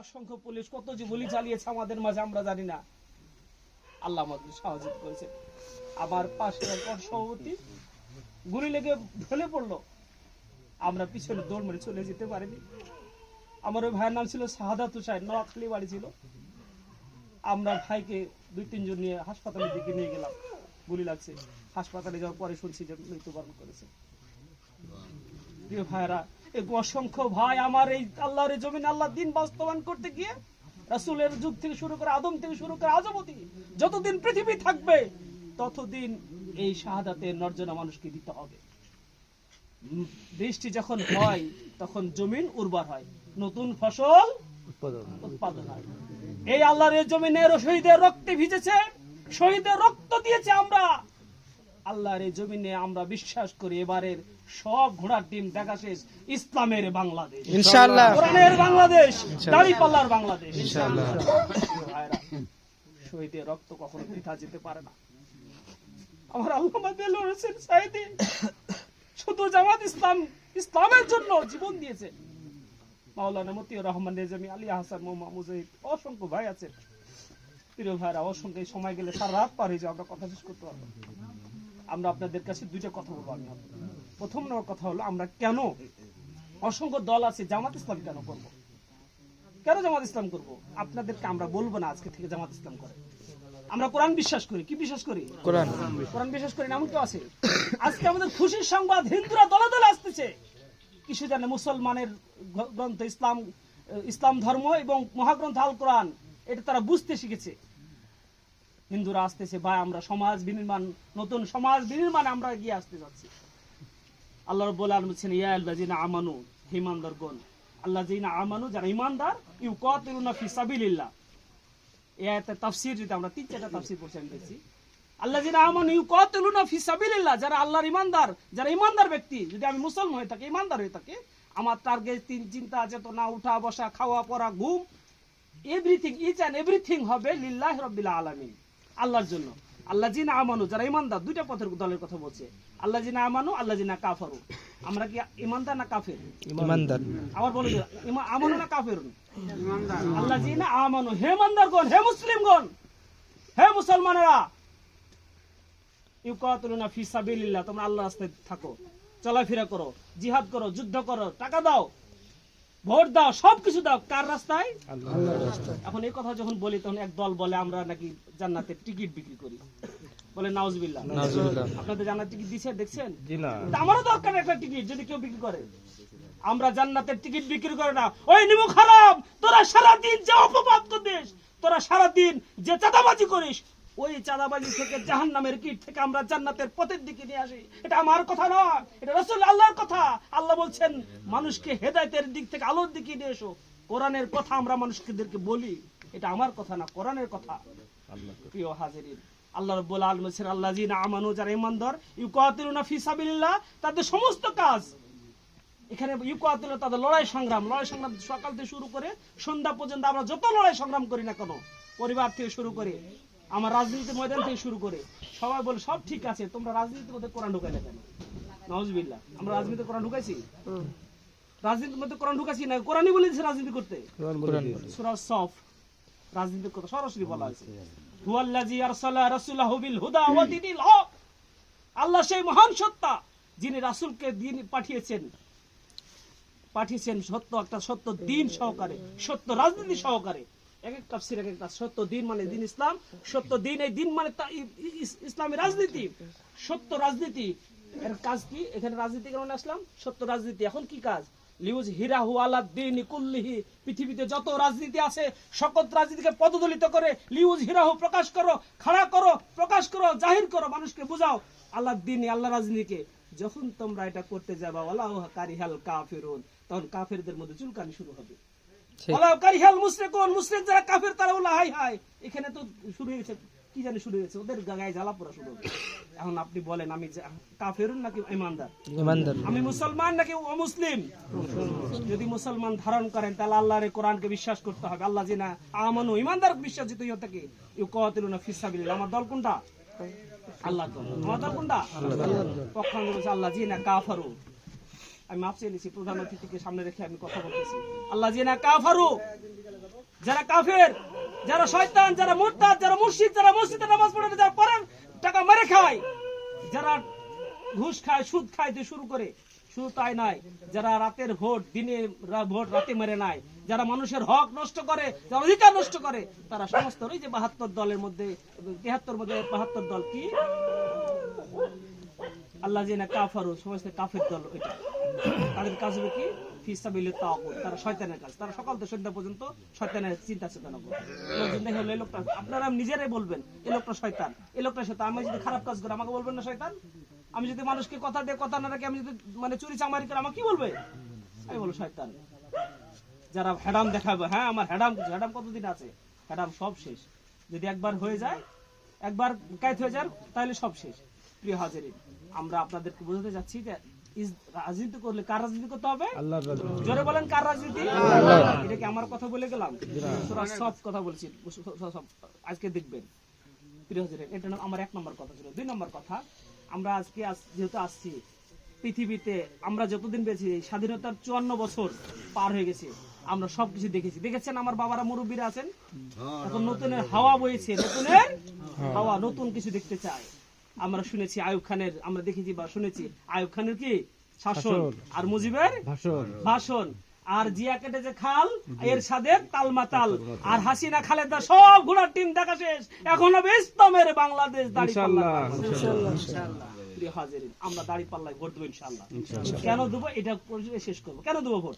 অসংখ্য পুলিশ কত যে গুলি চালিয়েছে আমাদের মাঝে আমরা জানি না। আল্লাহ আমাদের সাহায্য করেছে। আমার পাশে এক সভাপতি গুলি লেগে ঢলে পড়লো, আমরা পিছনে দৌড় মেরে চলে যেতে পারিনি। আমার ওই ভাইয়ের নাম ছিল শাহাদাত হোসেন, নোয়াখালী বাড়ি ছিল। আমরা ভাইকে 2-3 জন নিয়ে হাসপাতালের দিকে নিয়ে গেলাম, গুলি লাগছে। হাসপাতালে যাওয়ার পরে শুনছি যে মৃত্যুবরণ করেছে। প্রিয় ভাইরা, এই অসংখ্য ভাই আমার এই আল্লাহর জমিনে আল্লাহ দিন বাস্তবায়ন করতে গিয়ে রাসূলের যুগ থেকে শুরু করে আদম থেকে শুরু করে আজ অবধি যতদিন পৃথিবী থাকবে ততদিন এই শাহাদাতের নর্জনা মানুষকে দিতে হবে। বৃষ্টি যখন হয় তখন জমিন উর্বর হয়, নতুন ফসল উৎপাদন হয়। এই আল্লাহর জমিনের শহীদের রক্তে ভিজেছে, শহীদের রক্ত দিয়েছে। আমরা আল্লাহর এই জমিনে আমরা বিশ্বাস করি এবারের সব ঘোড়ার ডিম দেখা শেষ ইসলামের বাংলাদেশ ইনশাআল্লাহ, কোরআনের বাংলাদেশ, দাড়িপাল্লার বাংলাদেশ ইনশাআল্লাহ। শহীদের রক্ত কখনো বৃথা যেতে পারে না। আমার আল্লামা দেলোয়ার হোসেন সাঈদী শুধু জামাত ইসলামের জন্য জীবন দিয়েছে। মাওলানা মতিউর রহমান রেজামি, আলী হাসান, মোহাম্মদ মুজাহিদ, অসংখ্য ভাই আছে। প্রিয় ভাইরা, অসংখ্য সময় গেলে সারা রাত পার হয়ে যায়, আমরা কথা শেষ করতে পারবো। আমরা আপনাদের কাছে দুইটা কথা বলবো। আমি প্রথম নম্বর কথা হলো, আমরা কেন অসংখ্য দল আছে জামাত ইসলাম কেন করব, কেন জামাত ইসলাম করব? আপনাদেরকে আমরা বলবো না আজকে থেকে জামাত ইসলাম করে। আমরা কোরআন বিশ্বাস করি। কি বিশ্বাস করি? কোরআন বিশ্বাস করি। এমন কেউ আছে? আজকে আমাদের খুশির সংবাদ, হিন্দুরা দলে দলে আসতেছে। কিছু জানে মুসলমানের গ্রন্থ ইসলাম ধর্ম এবং মহাগ্রন্থ আল কোরআন, এটা তারা বুঝতে শিখেছে। হিন্দুরা আসতেছে, ভাই আমরা সমাজ বিনির্মাণ, নতুন সমাজ বিনির্মাণে আমরা এগিয়ে আসতে যাচ্ছি। আল্লাহ রাব্বুল আলামিন বলেছেন, ইয়া আল্লাযিনা আমানু, হে ঈমানদারগণ, আল্লাযিনা আমানু, যারা ঈমানদার, ইউকাতিলুনা ফি সাবিলিল্লাহ। এই আয়াতের তাফসীর যদি আমরা 3-4টা তাফসীর পড়ছি, আমি দেখছি আল্লাযিনা আমানু ইউকাতিলুনা ফি সাবিলিল্লাহ, যারা আল্লাহর ঈমানদার, যারা ঈমানদার ব্যক্তি। যদি আমি মুসলমান হয়ে থাকি, ঈমানদার হয়ে থাকি, আমার টার্গেট, চিন্তা, চেতনা, উঠা বসা, খাওয়া পড়া, ঘুম, এভরিথিং, ইচ এন্ড এভরিথিং হবে লিল্লাহি রাব্বিল আলামিন, আল্লাহর জন্য। আল্লাযিনা আমানু, যারা ঈমানদার। দুইটা পথের দলের কথা বলছে, আল্লাযিনা আমানু, আল্লাযিনা কাফারু। আমরা কি ঈমানদার না কাফের? ঈমানদার। আবার বলে দিন, আমানু না কাফেরুন? ঈমানদার। আল্লাযিনা আমানু, হে ঈমানদারগণ, হে মুসলিমগণ, হে মুসলমানেরা, ইউকাতিলুনা ফি সাবিলিল্লাহ, তোমরা আল্লাহর রাস্তায় থাকো, চলাফেরা করো, জিহাদ করো, যুদ্ধ করো, টাকা দাও, ভোট দাও, সবকিছু দাও। কার রাস্তায়? আল্লাহর রাস্তায়। এখন এই কথা যখন বলি তখন এক দল বলে আমরা নাকি জান্নাতের টিকিট বিক্রি করি, বলে নাউজুবিল্লাহ। আপনাদের জান্নাতের টিকিট দিয়েছে, দেখছেন? জি না। আমারও দরকার একটা টিকিট, যদি কেউ বিক্রি করে। আমরা জান্নাতের টিকিট বিক্রি করে না। ওই নিমুখ হারাম, তোরা সারাদিন যে অপবাদ করিস, তোরা সারাদিন যে চাঁদাবাজি করিস, ওই চাঁদাবাজি থেকে জাহান্নামের কিট থেকে আমরা জান্নাতের পথের দিকে নিয়ে আসি। এটা আমার কথা নয়, এটা রাসূল আল্লাহর কথা। আল্লাহ বলছেন মানুষকে হেদায়েতের দিক থেকে আলোর দিকে নিয়ে এসো। কোরআনের কথা আমরা মানুষদেরকে বলি, এটা আমার কথা না, কোরআনের কথা। প্রিয় হাজিরিন, আল্লাহ রাব্বুল আলামিন বলেছেন, আল্লাযিনা আমানু, যারা ঈমানদার, ইউকাতিলুনা ফি সাবিলিল্লাহ, তাদের সমস্ত কাজ এখানে ইউকাতিলুনা, তাদের লড়াই সংগ্রাম সকাল থেকে শুরু করে সন্ধ্যা পর্যন্ত আমরা যত লড়াই সংগ্রাম করি না কেন, পরিবার থেকে শুরু করে আমার রাজনীতির ময়দান থেকে শুরু করে, সবাই বলে সব ঠিক আছে, তোমরা রাজনীতির মধ্যে কোরআন ঢুকাইলে কেন? নাউজুবিল্লাহ। আমরা রাজনীতিতে কোরআন ঢুকাইছি? রাজনীতির মধ্যে কোরআন ঢুকাইছি না? কোরআনই বলেছে রাজনীতি করতে। সূরা সফ রাজনীতির কথা সরাসরি বলা হয়েছে। হুয়াল্লাযী আরসালা রাসূলাহু বিল হুদা ওয়া দীনিল হক। আল্লাহ সেই মহান সত্তা, যিনি রাসূলকে দিন পাঠিয়েছেন সত্য, একটা সত্য দিন সহকারে, সত্য রাজনীতি সহকারে। এক এক তাফসীর এক একটা। সত্য দিন মানে দিন ইসলাম, সত্য দিন, এই দিন মানে ইসলামী রাজনীতি, সত্য রাজনীতি। এর কাজ কি? এখানে রাজনীতি কারণে আসলাম, সত্য রাজনীতি। এখন কি কাজ? লিউজ হিরাহু আলা দ্বীনি কুল্লিহি, পৃথিবীতে যত রাজনীতি আছে সকল রাজনীতিকে পদদলিত করে লিউজ হিরাহু, প্রকাশ করো, খাড়া করো, প্রকাশ করো, জাহির করো, মানুষকে বোঝাও আল্লাহ দ্বীনি, আল্লাহ রাজনীতিকে। যখন তোমরা এটা করতে যাবা, ওয়ালাহু কারিহাল কাফিরুন, তখন কাফেরদের মধ্যে চুলকানি শুরু হবে। ওয়ালাহু কারিহাল মুশরিকুন, মুশরিক যারা কাফের তারা বলে হাই হাই। এখানে তো শুরু হয়েছে, কি জানি শুরু হয়েছে, ওদের গায়ে জ্বালা পোড়া শুরু হবে। এখন আপনি বলেন, আমি কাফেরুন নাকি ঈমানদার? ঈমানদার। আমি মুসলমান নাকি অমুসলিম? যদি মুসলমান ধারণ করেন তাহলে আল্লাহর কোরআনকে বিশ্বাস করতে হবে। আল্লাযিনা আমানু, ঈমানদার বিশ্বাস যদি হয়ে থাকে, ইউকাতিলুনা ফি সাবিলিল্লাহ। আমার দল কোনটা? আল্লাহর দল। আমার দল কোনটা? আল্লাহর দল। পক্ষান্তরে বলছে আল্লাযিনা কাফারু। আমি মাফ চেয়ে নিয়েছি, প্রধান অতিথিকে সামনে রেখে আমি কথা বলতেছি। আল্লাযিনা কাফারু, যারা কাফের, যারা শয়তান, যারা মুরতাদ, যারা মুর্শিদ, যারা মসজিদে নামাজ পড়ে না, যারা পরের টাকা মেরে খায়, যারা ঘুষ খায়, সুদ খায় দিয়ে শুরু করে, শুধু তাই নয়, যারা রাতের ভোট দিনে ভোট রাতে মেরে নেয়, যারা মানুষের হক নষ্ট করে, যারা অধিকার নষ্ট করে, তারা সমস্ত ওই যে 72 দলের মধ্যে 73 মধ্যে 72 দল কি আল্লাহ জিনা কাফারু, সমস্ত কাফের দল। ওইটা তাদের কাজ হবে কি ফিসাবিলিত তাগুত, তারা শয়তানের কাজ, তারা সকাল থেকে সন্ধ্যা পর্যন্ত শয়তানের চিন্তা চেতনা করে। এই লোকটা আপনারা নিজেরাই বলবেন এই লোকটা শয়তান, এই লোকটা শয়তান। আমি যদি খারাপ কাজ করি আমাকে বলবেন না শয়তান? আমি যদি মানুষকে কথা দিয়ে কথা না রাখি, আমি যদি মানে চুরি চামারি করে আমাকে কি বলবে? আমি বলবো শয়তান। যারা হ্যাডাম দেখাবে, হ্যাঁ আমার হ্যাডাম কতদিন আছে? হ্যাডাম সব শেষ। যদি একবার হয়ে যায়, একবার কায়েত হয়ে যায়, তাহলে সব শেষ। প্রিয় হাজিরিন, আমরা আপনাদেরকে বোঝাতে যাচ্ছি যে রাজনীতি করলে কার রাজনীতি করতে হবে? জোরে বলেন কার রাজনীতি? এটা কি আমার কথা বলে গেলাম? সব কথা বলছি, আজকে দেখবেন। প্রিয় হাজিরিন, এটা আমার 1 নম্বর কথা ছিল। 2 নম্বর কথা, আমরা আজকে যেহেতু আসছি পৃথিবীতে, আমরা যতদিন বেঁচে, স্বাধীনতার 54 বছর পার হয়ে গেছে, আমরা সবকিছু দেখেছেন। আমার বাবারা মুরব্বীরা আছেন, এখন নতুনের হাওয়া বইছে, নতুনের হাওয়া, নতুন কিছু দেখতে চায়। আমরা শুনেছি আইয়ুব খানের, আমরা দেখেছি বা শুনেছি আইয়ুব খানের কি শাসন, আর মুজিবের ভাষণ, আর জিয়া কেটে যে খাল, এর সাদের তালমাতাল, আর হাসিনা খালেদা সব ঘোড়ার টিম দেখা শেষ, এখন হবে ইসলামের বাংলাদেশ। আমরা দাড়ি পাল্লায় ভোট দেবো ইনশাআল্লাহ। কেন দেবো এটা শেষ করবো। কেন দেবো ভোট?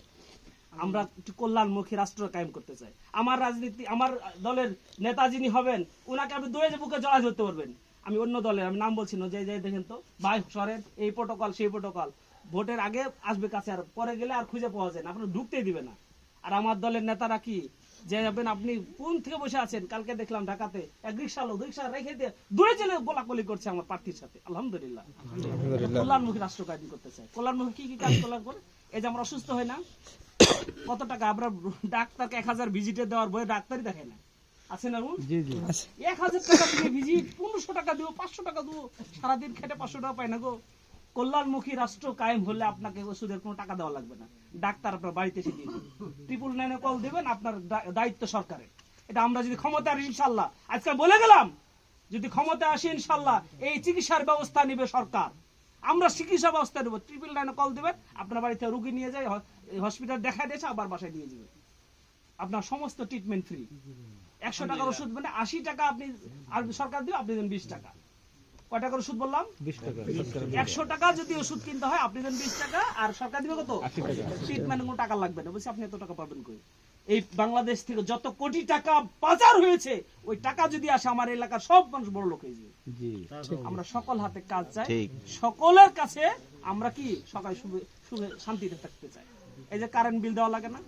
আমরা একটু কল্যাণমুখী রাষ্ট্র কায়েম করতে চাই। আমার রাজনীতি, আমার দলের নেতা যিনি হবেন, উনাকে আপনি দোয়ে বুকে জড়াই ধরতে পারবেন। আমি অন্য দলের, আমি নাম বলছি না, যে দেখেন তো ভাই সরেন, এই প্রোটোকল সেই প্রোটোকল, ভোটের আগে আসবে কাছে, আর পরে গেলে আর খুঁজে পাওয়া যায় না, আপনার ঢুকতেই দিবে না। আর আমার দলের নেতারা কি যে যাবেন, আপনি কোন থেকে বসে আছেন? কালকে দেখলাম ঢাকাতে এক রিক্সা লোক রিক্সা রেখে দিয়ে দূরে চলে গোলাগুলি করছে আমার প্রার্থীর সাথে। আলহামদুলিল্লাহ, কল্যাণমুখী রাষ্ট্র কায়েম করতে চাই। কল্যাণমুখী কি কাজ কল্যাণ করে? এই যে আমরা অসুস্থ হয় না, কত টাকা আমরা ডাক্তারকে 1000 ভিজিটে দেওয়ার বয়ে ডাক্তারই দেখে না, আছে না? 1000 টাকা দিয়ে ভিজিট, 1500 টাকা দিব, 500 টাকা দিব, সারাদিন খেটে 500 টাকা পাই না গো। কল্যাণমুখী রাষ্ট্র কায়েম হলে আপনাকে ওষুধের কোনো টাকা দেওয়া লাগবে না, ডাক্তার আপনার বাড়িতে এসে দিয়ে দেবে। 999 কল দেবেন, আপনার দায়িত্ব সরকারের। এটা আমরা যদি ক্ষমতা আসি ইনশাআল্লাহ, আজকে বলে গেলাম, যদি ক্ষমতা আসি ইনশাআল্লাহ এই চিকিৎসার ব্যবস্থা নেবে সরকার, আমরা চিকিৎসা ব্যবস্থা নেব। 999 কল দেবেন, আপনার বাড়িতে রোগী নিয়ে যায়, হসপিটাল দেখা দিয়েছে, আবার বাসায় দিয়ে যাবে, আপনার সমস্ত ট্রিটমেন্ট ফ্রি। 100 টাকার ওষুধ মানে 80 টাকা আপনি আর সরকার দিবে, আপনি দেন 20 টাকা। কয় টাকার ওষুধ বললাম? 20 টাকা। 100 টাকা যদি ওষুধ কিনতে হয়, আপনি দেন 20 টাকা, আর সরকার দিবে কত? 80 টাকা। ট্রিটমেন্ট কোনো টাকা লাগবে না। বলছি আপনি এত টাকা পাবেন কই? এই বাংলাদেশ থেকে যত কোটি টাকা পাচার হয়েছে, ওই টাকা যদি আসে আমার এলাকার সব মানুষ বড় লোক হয়ে যাবে। আমরা সকল হাতে কাজ চাই, সকলের কাছে আমরা কি সকালে সুখে শান্তিতে থাকতে চাই। এই যে কারেন্ট বিল দেওয়া লাগে না,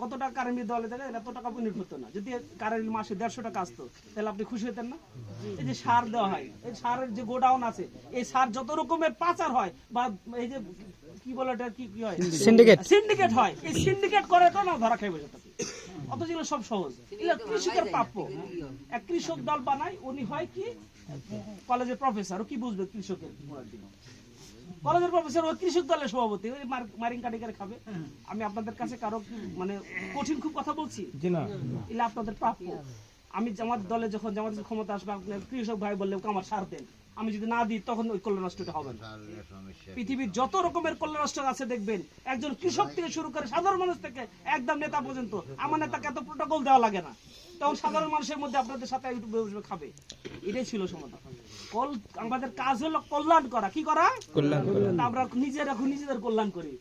কত টাকা কারেন্ট বিল দেওয়া লাগে? এত টাকা ইউনিট হতো না। যদি কারেন্ট বিল মাসে 150 টাকা আসতো, তাহলে আপনি খুশি হতেন না? এই যে সার দেওয়া হয়, এই সারের যে গোডাউন আছে, এই সার যত রকমের পাচার হয়, বা এই যে কি বলে এটা কি হয়, সিন্ডিকেট হয়, এই সিন্ডিকেট করে তো না ধরা খাই বসে থাকে। অত যেগুলো সব সহজ, কৃষকের প্রাপ্য। এক কৃষক দল বানায়, উনি হয় কি কলেজের প্রফেসর, ও কি বুঝবে কৃষকের কলেজের প্রফেসর, ওই কৃষক দলের সভাপতি, ওই মারিং কাটি করে খাবে। আমি আপনাদের কাছে কারো মানে কঠিন খুব কথা বলছি না, এগুলো আপনাদের প্রাপ্য। আমি জামাত দলে যখন জামাত ক্ষমতা আসবে, আপনার কৃষক ভাই বললে আমার সার দেন, আমি যদি না দিই তখন ওই কল্যাণ রাষ্ট্রটা হবে না। পৃথিবীর যত রকমের কল্যাণ রাষ্ট্র আছে দেখবেন, একজন কৃষক থেকে শুরু করে সাধারণ মানুষ থেকে একদম নেতা পর্যন্ত, আমার নেতাকে এত প্রোটোকল দেওয়া লাগে না, তখন সাধারণ মানুষের মধ্যে আপনাদের সাথে ইউটিউবে খাবে। এটাই ছিল সমাধান। আমাদের কাজ হলো কল্যাণ করা। কি করা? আমরা নিজেদের কল্যাণ করি।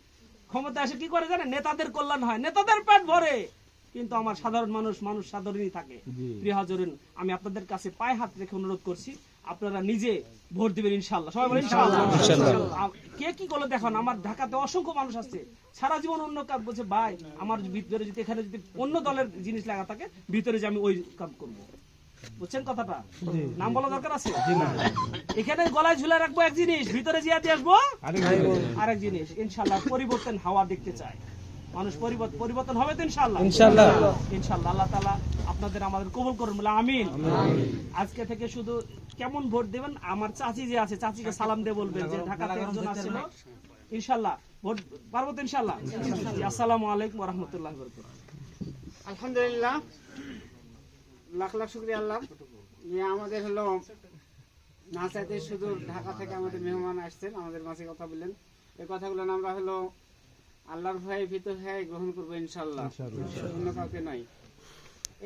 ক্ষমতা এসে কি করে জানেন? নেতাদের কল্যাণ হয়, নেতাদের পেট ভরে, কিন্তু আমার সাধারণ মানুষ সাধারণই থাকে। প্রিয় হাজিরিন, আমি আপনাদের কাছে পায়ে হাত রেখে অনুরোধ করছি, আপনারা নিজে ভোট দিবেন ইনশাআল্লাহ। সবাই বলেন ইনশাআল্লাহ। কে কি করলো দেখুন, আমার ঢাকাতে অসংখ্য মানুষ আছে, সারা জীবন অন্য কাজ বলছে, ভাই আমার ভিতরে যদি এখানে যদি অন্য দলের জিনিস লাগা থাকে, ভিতরে যে আমি ওই কাজ করবো। বুঝছেন কথাটা? নাম বলা দরকার আছে? এখানে গলায় ঝুলে রাখবো এক জিনিস, ভিতরে জিয়া দিয়ে আসবো আরেক জিনিস। ইনশাআল্লাহ পরিবর্তন হাওয়া দেখতে চায় মানুষ, পরিবর্তন হবে তো ইনশাআল্লাহ। ইনশাআল্লাহ আল্লাহ তাআলা আপনাদের আমাদের কবুল করুন, বলে আমিন। আজকে থেকে শুধু কেমন ভোট দেবেন, আমার চাচি যে আছে, চাচিকে সালাম দিয়ে বলবেন যে ঢাকাতে একজন আসছিল, ইনশাআল্লাহ ভোট পারবো তো ইনশাআল্লাহ। আসসালামু আলাইকুম ওয়া রাহমাতুল্লাহি ওয়া বারাকাতুহু। আলহামদুলিল্লাহ, লাখ লাখ শুকরিয়া আল্লাহ যে আমাদের হলো না চাইতে শুধু ঢাকা থেকে আমাদের মেহমান আসছেন, আমাদের মাঝে কথা বললেন। এই কথাগুলো আমরা হলো আল্লাহর ভয়ে ভীত হয়ে গ্রহণ করবো ইনশাল্লাহ, অন্য কাউকে নয়।